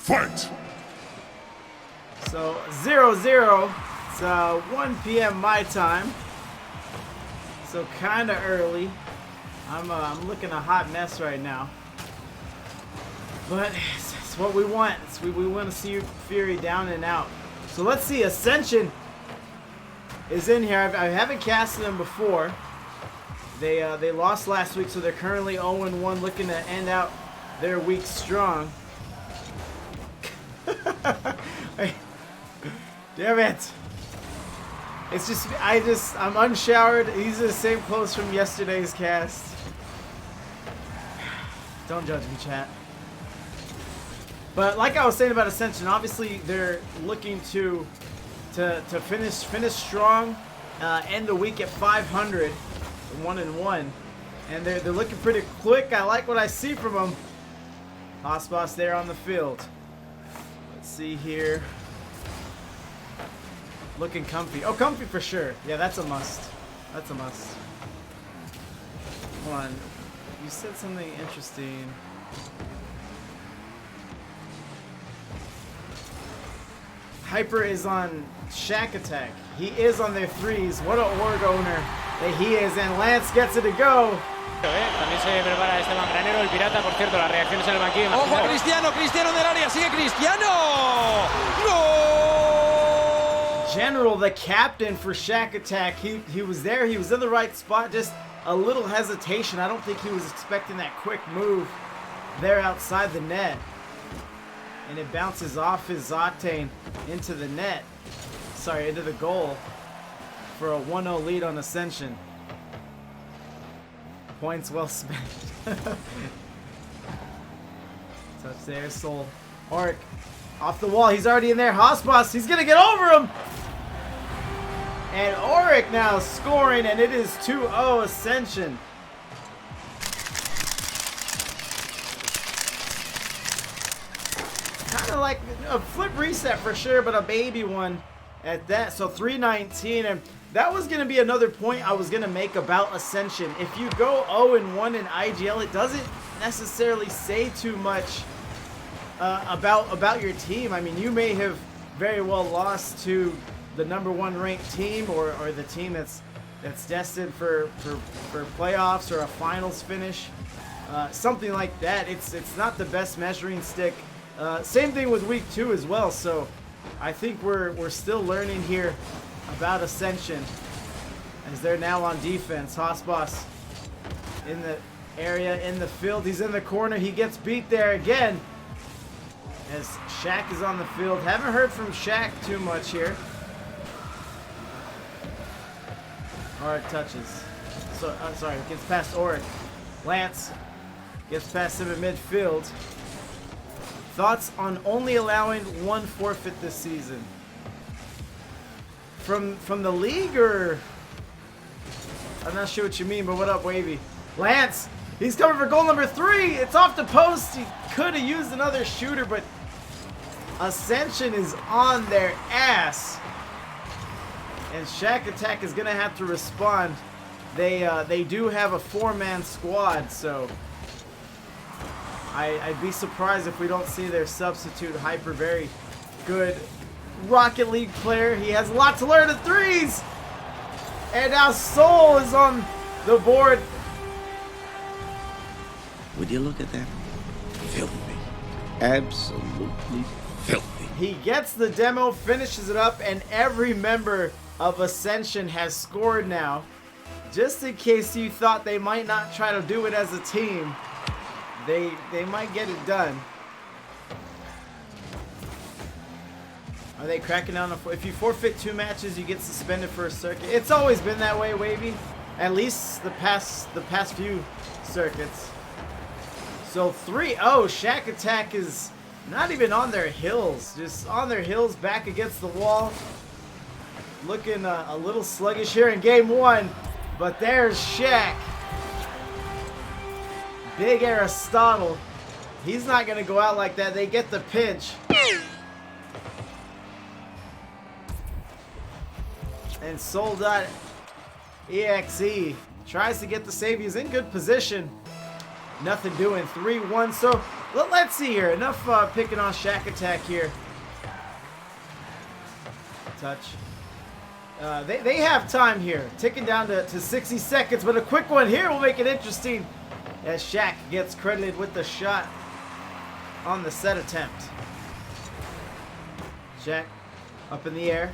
Fight! So 0-0. It's 1 p.m. my time. So kind of early. I'm looking a hot mess right now. But it's what we want. We want to see Fury down and out. So let's see. Ascension is in here. I haven't casted them before. They lost last week, so they're currently 0-1, looking to end out their week strong. Damn it! It's just I'm unshowered. These are the same clothes from yesterday's cast. Don't judge me, chat. But like I was saying about Ascension, obviously they're looking to finish strong, end the week at 500, 1-1, and they're looking pretty quick. I like what I see from them. Hossboss there on the field. Let's see here. Looking comfy. Oh, comfy for sure. Yeah, that's a must. That's a must. Hold on. You said something interesting. Hyper is on Shaq Attack. He is on their threes. What an org owner that he is. And Lance gets it to go. También se prepara Esteban Granero, el pirata, por cierto, las reacciones en el banquillo. ¡Ojo a Cristiano! ¡Cristiano en el área! ¡Sigue Cristiano! ¡No! General, the captain for Shaq Attack, he was there. He was in the right spot. Just a little hesitation. I don't think he was expecting that quick move there outside the net. And it bounces off his Octane into the net. Sorry, into the goal for a 1-0 lead on Ascension. Points well spent. Touch there, Soul. Auric off the wall. He's already in there. Hossboss, he's going to get over him. And Auric now scoring, and it is 2-0 Ascension. Kind of like a flip reset for sure, but a baby one at that. So 319, and that was going to be another point I was going to make about Ascension. If you go 0-1 in IGL, it doesn't necessarily say too much about your team. I mean, you may have very well lost to the #1 ranked team, or the team that's destined for playoffs or a finals finish, something like that. It's not the best measuring stick. Same thing with week 2 as well. So I think we're still learning here about Ascension, as they're now on defense. Hossboss in the area, in the field. He's in the corner. He gets beat there again, as Shaq is on the field. Haven't heard from Shaq too much here. Auric touches. So, sorry, gets past Auric. Lance gets past him in midfield. Thoughts on only allowing 1 forfeit this season? From the league, or? I'm not sure what you mean, but what up, Wavy? Lance, he's coming for goal number 3. It's off the post. He could have used another shooter, but Ascension is on their ass. And Shaq Attack is going to have to respond. They do have a 4-man squad, so I'd be surprised if we don't see their substitute Hyper. Very good Rocket League player. He has a lot to learn at threes. And now Soul is on the board. Would you look at that? Filthy. Absolutely filthy. He gets the demo, finishes it up, and every member of Ascension has scored now. Just in case you thought they might not try to do it as a team, they might get it done. Are they cracking down on? If you forfeit 2 matches, you get suspended for a circuit. It's always been that way, Wavy. At least the past few circuits. So 3-0. Shaq Attack is not even on their heels, just on their heels, back against the wall. Looking a little sluggish here in game 1, but there's Shaq. Big Aristotle. He's not going to go out like that. They get the pinch. And Soul.exe tries to get the save. He's in good position. Nothing doing. 3-1. So Let's see here. Enough picking on Shaq Attack here. Touch. They have time here. Ticking down to 60 seconds, but a quick one here will make it interesting as Shaq gets credited with the shot on the set attempt. Shaq up in the air.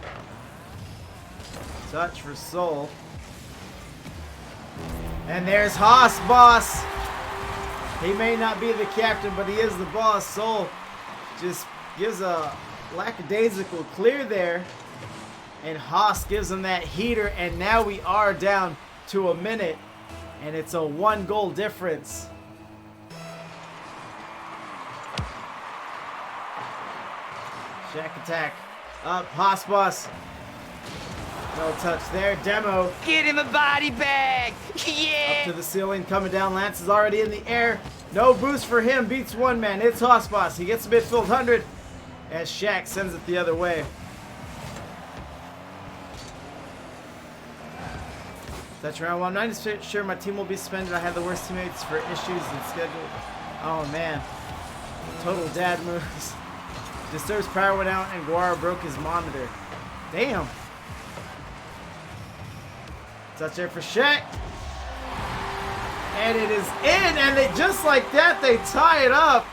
Touch for Soul. And there's Haas, boss. He may not be the captain, but he is the boss. Soul just gives a lackadaisical clear there. And Haas gives him that heater. And now we are down to a minute. And it's a 1-goal difference. Shaq Attack. Up, Haas boss. No touch there. Demo. Get him a body bag. Yeah. Up to the ceiling, coming down. Lance is already in the air. No boost for him. Beats one man. It's Haas boss. He gets a midfield 100 as Shaq sends it the other way. Touch round one. I'm not sure my team will be suspended. I have the worst teammates for issues and schedule. Oh man. Total dad moves. Disturbs power went out and Guara broke his monitor. Damn. Touch there for Shaq. And it is in, and they just like that, they tie it up.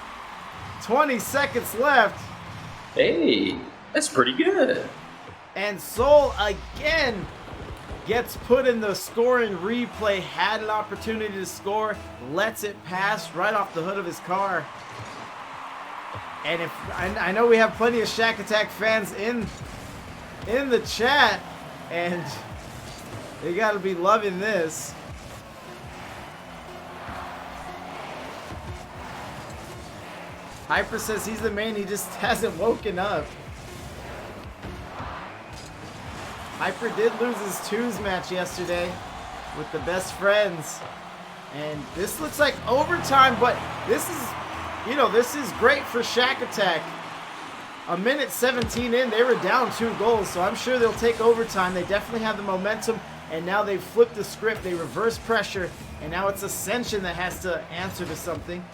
20 seconds left. Hey, that's pretty good. And Soul again gets put in the scoring replay. Had an opportunity to score, lets it pass right off the hood of his car. And if I know we have plenty of Shaq Attack fans in the chat, and they gotta be loving this. Hyper says he's the main, he just hasn't woken up. Hyper did lose his twos match yesterday with the best friends. And this looks like overtime, but this is, you know, this is great for Shaq Attack. A minute 17 in, they were down 2 goals, so I'm sure they'll take overtime. They definitely have the momentum, and now they've flipped the script. They reverse pressure, and now it's Ascension that has to answer to something.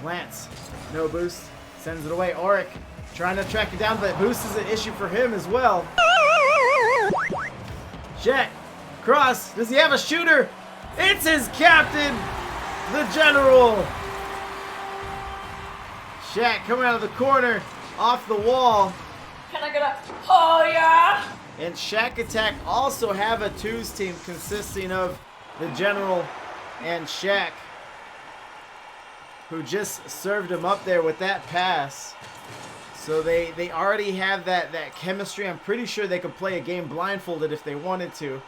Lance, no boost, sends it away. Auric trying to track it down, but boost is an issue for him as well. Shaq, cross, does he have a shooter? It's his captain, the General. Shaq coming out of the corner, off the wall. Can I get a, oh yeah? And Shaq Attack also have a twos team consisting of the General and Shaq, who just served him up there with that pass. So they already have that chemistry. I'm pretty sure they could play a game blindfolded if they wanted to.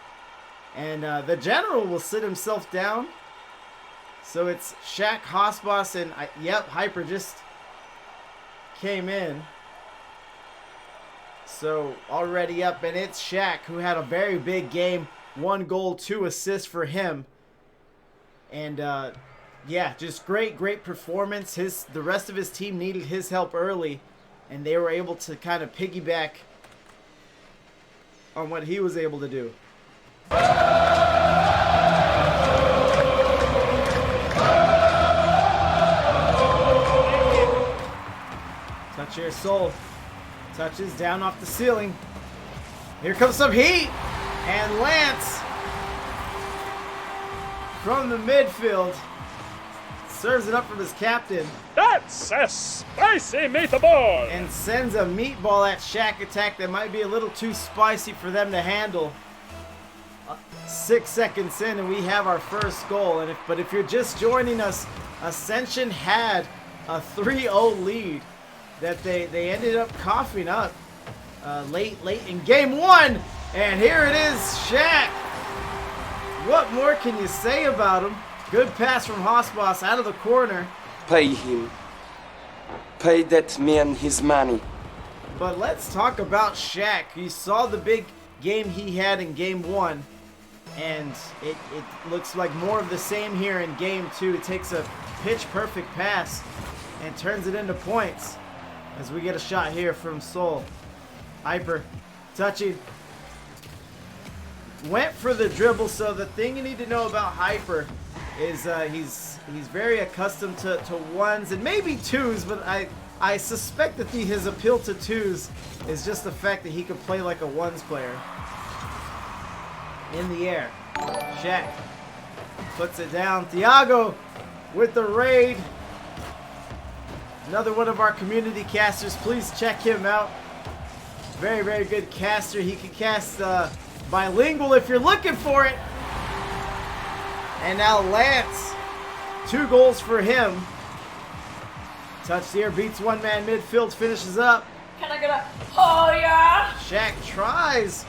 And the General will sit himself down. So it's Shaq, Hossboss, and yep, Hyper just came in. So already up, and it's Shaq, who had a very big game. 1 goal, 2 assists for him. And yeah, just great performance. The rest of his team needed his help early, and they were able to kind of piggyback on what he was able to do. Touch here, Soul. Touches down off the ceiling. Here comes some heat. And Lance from the midfield serves it up from his captain. That's a spicy meatball! And sends a meatball at Shaq Attack that might be a little too spicy for them to handle. 6 seconds in and we have our first goal. But if you're just joining us, Ascension had a 3-0 lead that they ended up coughing up late in game 1. And here it is, Shaq. What more can you say about him? Good pass from Hossboss out of the corner. Pay him. Pay that man his money. But let's talk about Shaq. You saw the big game he had in game 1. And it looks like more of the same here in game 2. It takes a pitch-perfect pass and turns it into points. As we get a shot here from Soul. Hyper. Touching. Went for the dribble, so the thing you need to know about Hyper is he's very accustomed to ones and maybe twos, but I suspect that his appeal to twos is just the fact that he could play like a ones player. In the air, Shaq puts it down. Thiago with the raid. Another one of our community casters. Please check him out. Very, very good caster. He can cast bilingual if you're looking for it. And now Lance, 2 goals for him. Touch the air, beats one-man midfield, finishes up. Can I get a oh yeah? Shaq tries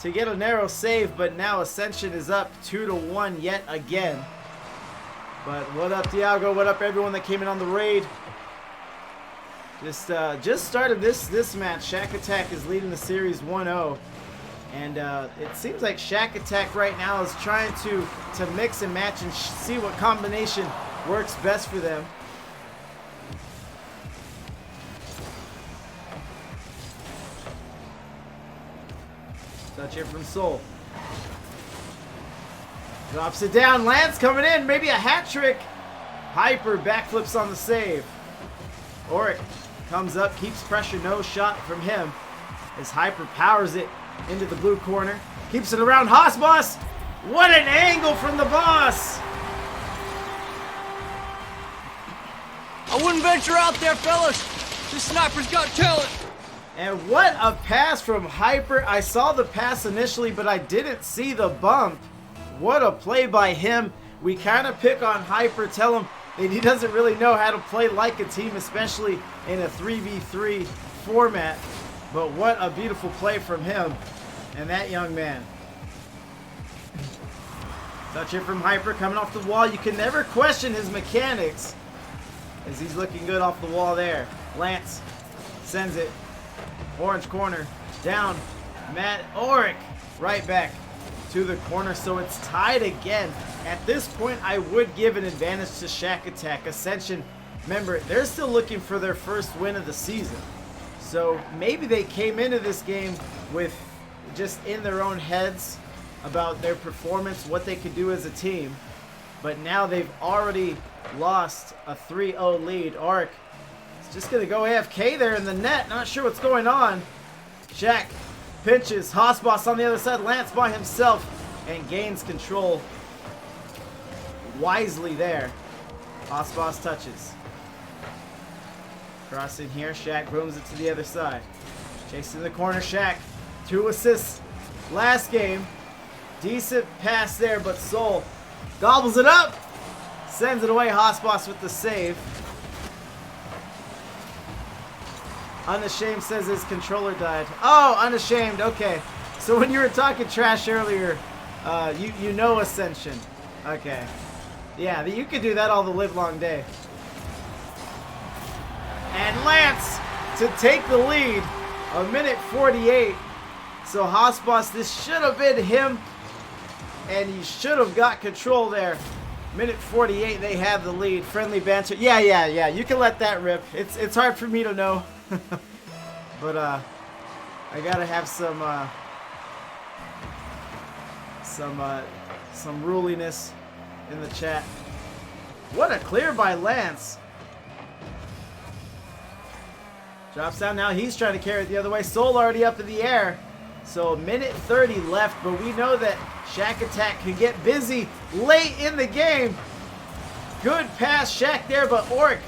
to get a narrow save, but now Ascension is up 2-1 yet again. But what up, Thiago? What up, everyone that came in on the raid? Just started this match. Shaq Attack is leading the series 1-0. And it seems like Shaq Attack right now is trying to mix and match and see what combination works best for them. Touch here from Soul. Drops it down. Lance coming in. Maybe a hat trick. Hyper backflips on the save. Auric comes up, keeps pressure. No shot from him as Hyper powers it into the blue corner. Keeps it around Boss. What an angle from the boss. I wouldn't venture out there, fellas. This sniper's got talent. And what a pass from Hyper. I saw the pass initially, but I didn't see the bump. What a play by him. We kind of pick on Hyper, tell him that he doesn't really know how to play like a team, especially in a 3v3 format. But what a beautiful play from him and that young man. Touch it from Hyper, coming off the wall. You can never question his mechanics as he's looking good off the wall there. Lance sends it. Orange corner, down, Matt Auric, right back to the corner, so it's tied again. At this point, I would give an advantage to Shaq Attack. Ascension, remember, they're still looking for their first win of the season. So maybe they came into this game with just in their own heads about their performance, what they could do as a team. But now they've already lost a 3-0 lead. Auric just going to go AFK there in the net. Not sure what's going on. Shaq pinches. Boss on the other side. Lance by himself and gains control wisely there. Boss touches. Cross in here. Shaq brooms it to the other side. Chasing the corner. Shaq. 2 assists last game. Decent pass there, but Soul gobbles it up. Sends it away. Boss with the save. Unashamed says his controller died. Oh, Unashamed. Okay. So when you were talking trash earlier, you know Ascension. Okay. Yeah, you could do that all the live long day. And Lance to take the lead. 1:48. So Boss, this should have been him. And he should have got control there. 1:48, they have the lead. Friendly banter. Yeah. You can let that rip. It's hard for me to know. But I gotta have some ruliness in the chat. What a clear by Lance. Drops down now. He's trying to carry it the other way. Soul already up in the air. So 1:30 left, but we know that Shaq Attack can get busy late in the game. Good pass, Shaq there, but Auric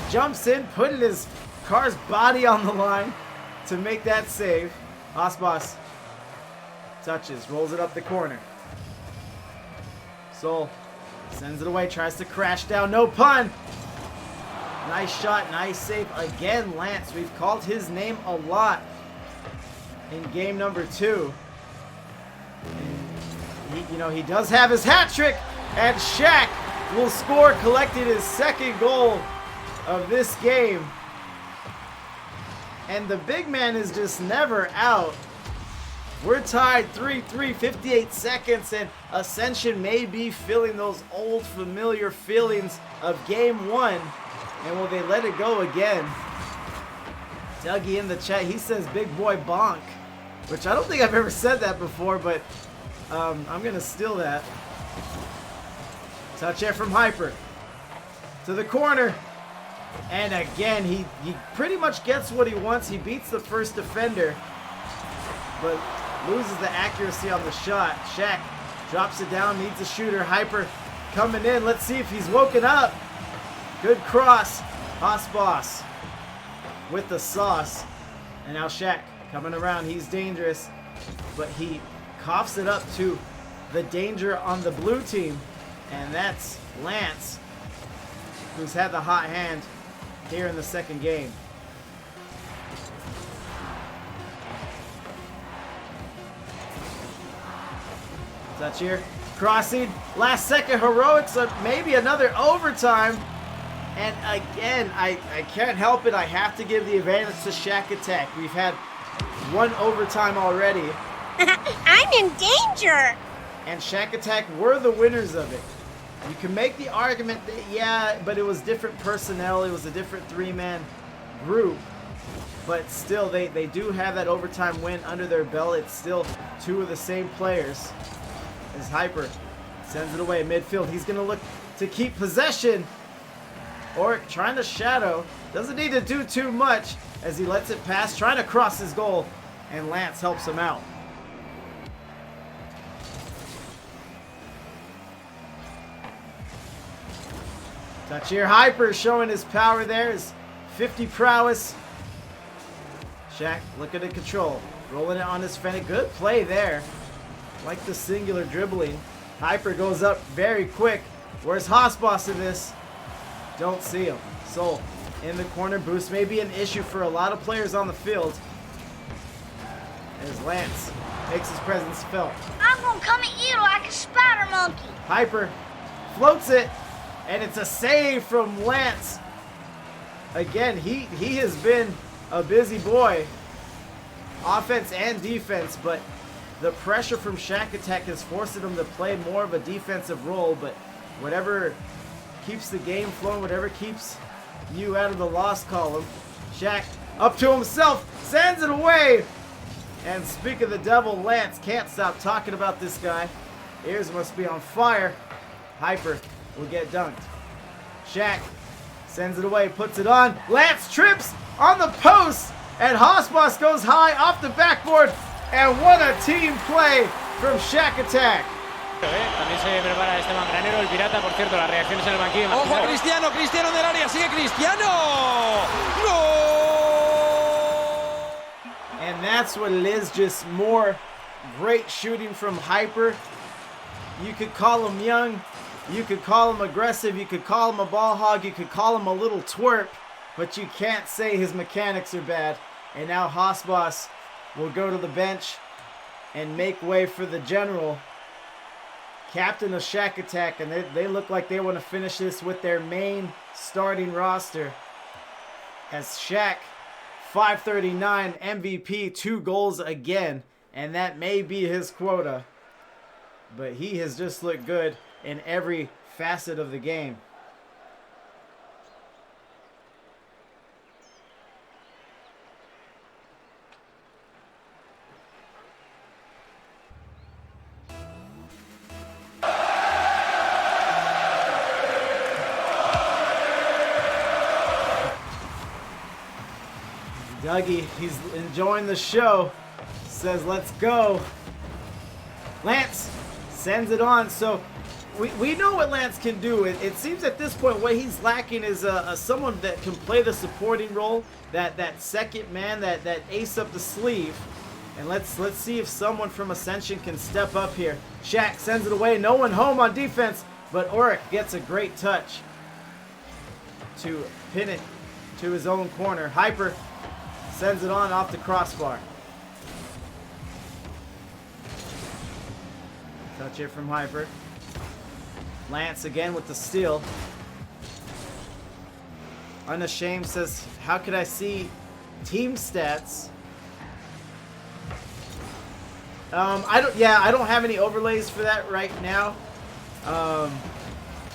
jumps in, putting his car's body on the line to make that save. Boss touches, rolls it up the corner. Soul sends it away, tries to crash down, no pun. Nice shot, nice save again, Lance. We've called his name a lot in game number 2. And he does have his hat trick, and Shaq will score, collecting his 2nd goal of this game. And the big man is just never out. We're tied 3-3, 58 seconds, and Ascension may be feeling those old familiar feelings of game 1. And will they let it go again? Dougie in the chat, he says big boy bonk, which I don't think I've ever said that before, but I'm going to steal that. Touch here from Hyper. To the corner. And again, he pretty much gets what he wants. He beats the first defender, but loses the accuracy on the shot. Shaq drops it down, needs a shooter. Hyper coming in. Let's see if he's woken up. Good cross. Boss with the sauce. And now Shaq coming around. He's dangerous, but he coughs it up to the danger on the blue team. And that's Lance, who's had the hot hand here in the second game. Touch here. Crossing. Last second heroics. Maybe another overtime. And again, I can't help it. I have to give the advantage to Shaq Attack. We've had one overtime already. I'm in danger. And Shaq Attack were the winners of it. You can make the argument that, yeah, but it was different personnel. It was a different three-man group. But still, they do have that overtime win under their belt. It's still two of the same players. As Hyper sends it away midfield. He's going to look to keep possession. Or trying to shadow. Doesn't need to do too much as he lets it pass. Trying to cross his goal. And Lance helps him out. Touch here. Hyper showing his power there. His 50 prowess. Shaq looking at control. Rolling it on his Fennec. Good play there. Like the singular dribbling. Hyper goes up very quick. Where's Haasboss in this? Don't see him. Soul in the corner. Boost may be an issue for a lot of players on the field. As Lance makes his presence felt. I'm gonna come at you like a spider monkey. Hyper floats it. And it's a save from Lance. Again, he has been a busy boy. Offense and defense, but the pressure from Shaq Attack has forced him to play more of a defensive role, but whatever keeps the game flowing, whatever keeps you out of the loss column. Shaq up to himself, sends it away. And speak of the devil, Lance can't stop talking about this guy. Ears must be on fire. Hyper will get dunked. Shaq sends it away, puts it on. Lance trips on the post, and Haasboss goes high off the backboard. And what a team play from Shaq Attack. También se prepara Esteban Granero, el pirata, por cierto, las reacciones en el banquillo. Ojo a Cristiano, Cristiano del área, sigue Cristiano. ¡Gol! And that's what it is, just more great shooting from Hyper. You could call him young, you could call him aggressive, you could call him a ball hog, you could call him a little twerp, but you can't say his mechanics are bad. And now Haasboss will go to the bench and make way for the general, captain of Shaq Attack, and they look like they want to finish this with their main starting roster. As Shaq, 539 MVP, 2 goals again, and that may be his quota. But he has just looked good in every facet of the game. Dougie, he's enjoying the show. Says, let's go. Lance sends it on. So we know what Lance can do. It seems at this point what he's lacking is someone that can play the supporting role, that second man, that ace up the sleeve. And let's see if someone from Ascension can step up here. Shaq sends it away. No one home on defense, but Auric gets a great touch to pin it to his own corner. Hyper sends it on off the crossbar. Touch here from Hyper. Lance again with the steal. Unashamed says, how could I see team stats? I don't have any overlays for that right now.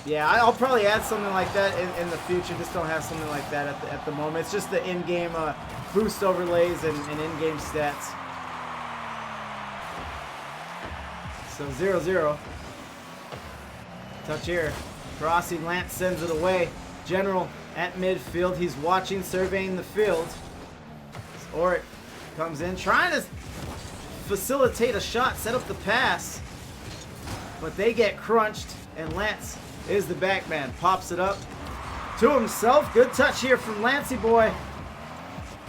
Yeah, I'll probably add something like that in the future. Just don't have something like that at the moment. It's just the in-game boost overlays and in-game stats. So 0-0. Touch here Crossing, Lance sends it away. General at midfield. He's watching, surveying the field. Oric comes in, trying to facilitate a shot, set up the pass. But they get crunched, and Lance is the back man. Pops it up to himself. Good touch here from Lancey boy.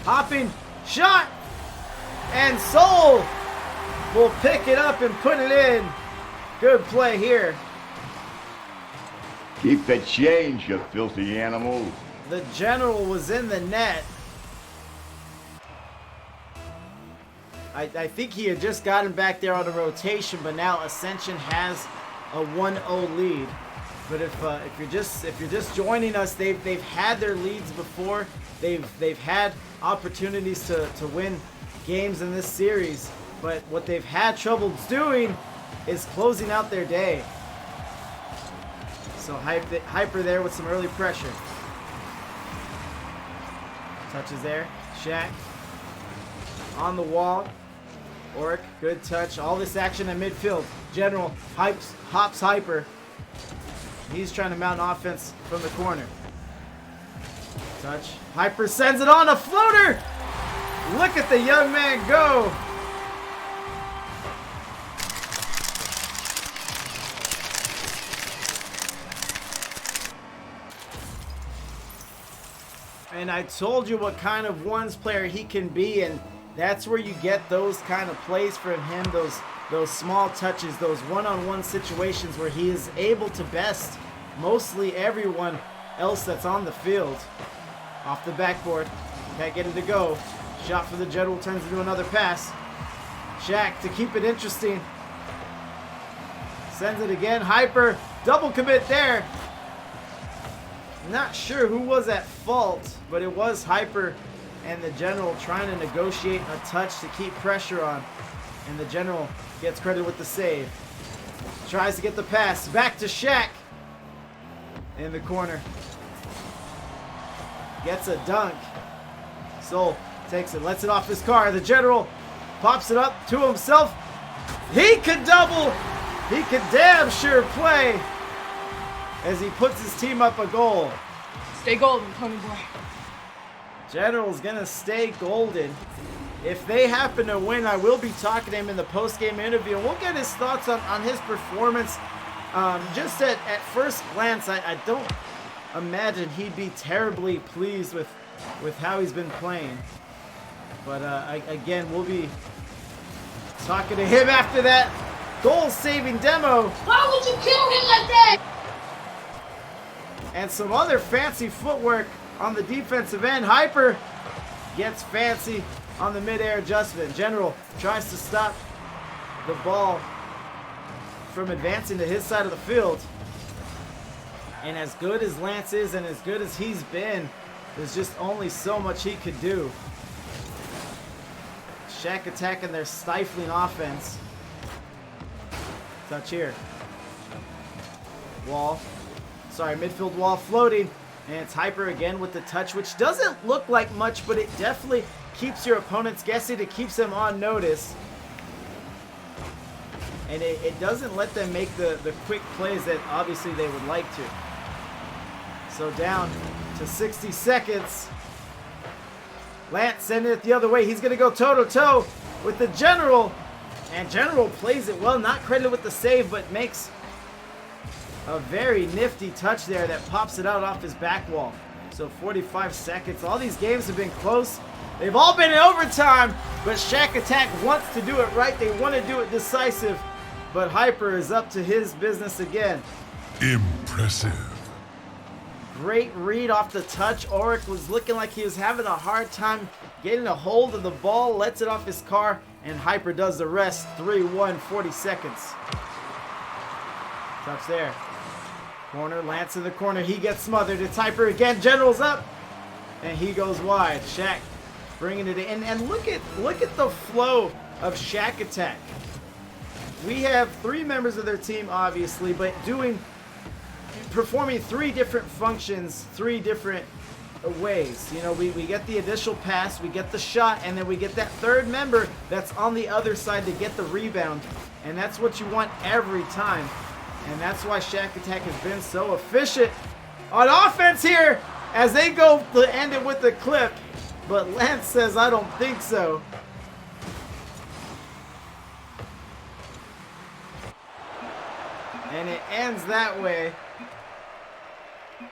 Hopping, shot, and Soul will pick it up and put it in. Good play here. Keep the change, you filthy animal. The General was in the net. I think he had just gotten back there on a rotation, but now Ascension has a 1-0 lead. But if you're just joining us, they've had their leads before. They've had opportunities to win games in this series, but what they've had trouble doing is closing out their day. So Hyper there with some early pressure. Touches there. Shaq on the wall. Oric, good touch. All this action in midfield. General hops Hyper. He's trying to mount offense from the corner. Touch. Hyper sends it on a floater. Look at the young man go. And I told you what kind of ones player he can be, and that's where you get those kind of plays from him, those small touches, those one-on-one situations where he is able to best mostly everyone else that's on the field. Off the backboard, can't get it to go. Shot for the General, turns into another pass. Shaq to keep it interesting. Sends it again, Hyper, double commit there. Not sure who was at fault, but it was Hyper and the General trying to negotiate a touch to keep pressure on. And the General gets credit with the save. Tries to get the pass. Back to Shaq. In the corner. Gets a dunk. Soul takes it, lets it off his car. The General pops it up to himself. He could double. He could damn sure play as he puts his team up a goal. Stay golden, Tony boy. General's gonna stay golden. If they happen to win, I will be talking to him in the post-game interview. We'll get his thoughts on his performance. Just at first glance, I don't imagine he'd be terribly pleased with how he's been playing. But again, we'll be talking to him after that goal-saving demo. Why would you kill him like that? And some other fancy footwork on the defensive end. Hyper gets fancy on the mid-air adjustment. General tries to stop the ball from advancing to his side of the field. And as good as Lance is and as good as he's been, there's just only so much he could do. Shaq attacking their stifling offense. Touch here. Midfield wall floating. And it's Hyper again with the touch, which doesn't look like much, but it definitely keeps your opponents guessing. It keeps them on notice. And it doesn't let them make the quick plays that obviously they would like to. So down to 60 seconds. Lance sending it the other way. He's going to go toe-to-toe with the General. And General plays it well. Not credited with the save, but makes a very nifty touch there that pops it out off his back wall. So 45 seconds. All these games have been close. They've all been in overtime, but Shaq Attack wants to do it right. They want to do it decisive, but Hyper is up to his business again. Impressive. Great read off the touch. Oric was looking like he was having a hard time getting a hold of the ball, lets it off his car, and Hyper does the rest. 3-1, 40 seconds. Touch there. Corner, Lance in the corner. He gets smothered. It's Hyper again. General's up, and he goes wide. Shaq bringing it in, and look at the flow of Shaq Attack. We have 3 members of their team, obviously, but performing 3 different functions, 3 different ways. You know, we get the initial pass, we get the shot, and then we get that third member that's on the other side to get the rebound. And that's what you want every time. And that's why Shaq Attack has been so efficient on offense here as they go to end it with the clip. But Lance says, I don't think so. And it ends that way.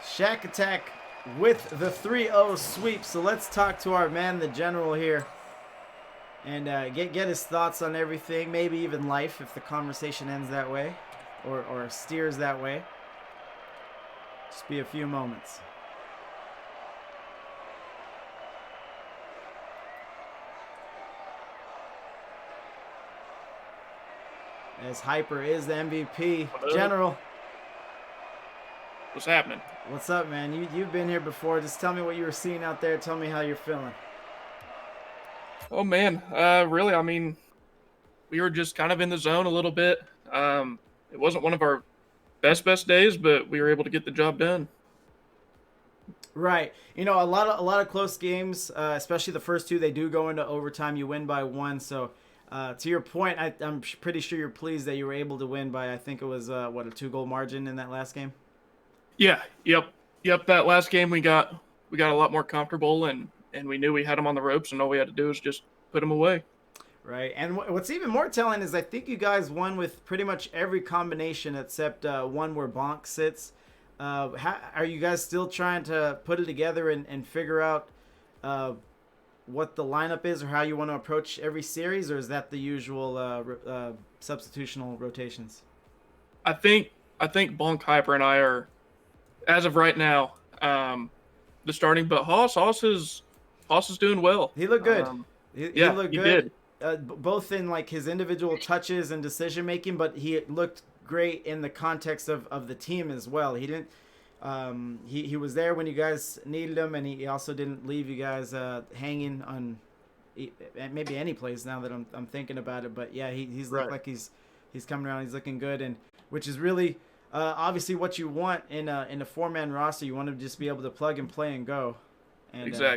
Shaq Attack with the 3-0 sweep. So let's talk to our man, the General here. And get his thoughts on everything. Maybe even life if the conversation ends that way. Or steers that way. Just be a few moments. As Hyper is the MVP. General. What's happening? What's up, man? You've been here before. Just tell me what you were seeing out there. Tell me how you're feeling. Oh, man. Really, I mean, we were just kind of in the zone a little bit. It wasn't one of our best days, but we were able to get the job done. Right. You know, a lot of close games, especially the first two, they do go into overtime. You win by 1. So, to your point, I'm pretty sure you're pleased that you were able to win by, I think it was, a 2-goal margin in that last game? Yeah. Yep. That last game we got a lot more comfortable, and we knew we had them on the ropes, and all we had to do was just put them away. Right. And what's even more telling is I think you guys won with pretty much every combination except one where Bonk sits. Are you guys still trying to put it together and figure out what the lineup is or how you want to approach every series, or is that the usual substitutional rotations? I think Bonk, Hyper, and I are, as of right now, the starting. But Haas is doing well. He looked good. He looked good. Did. Both in like his individual touches and decision making, but he looked great in the context of the team as well. He didn't. He was there when you guys needed him, and he also didn't leave you guys hanging on maybe any plays. Now that I'm thinking about it, but yeah, he's looked like he's coming around. He's looking good, and which is really obviously what you want in a 4-man roster. You want to just be able to plug and play and go. And, exactly.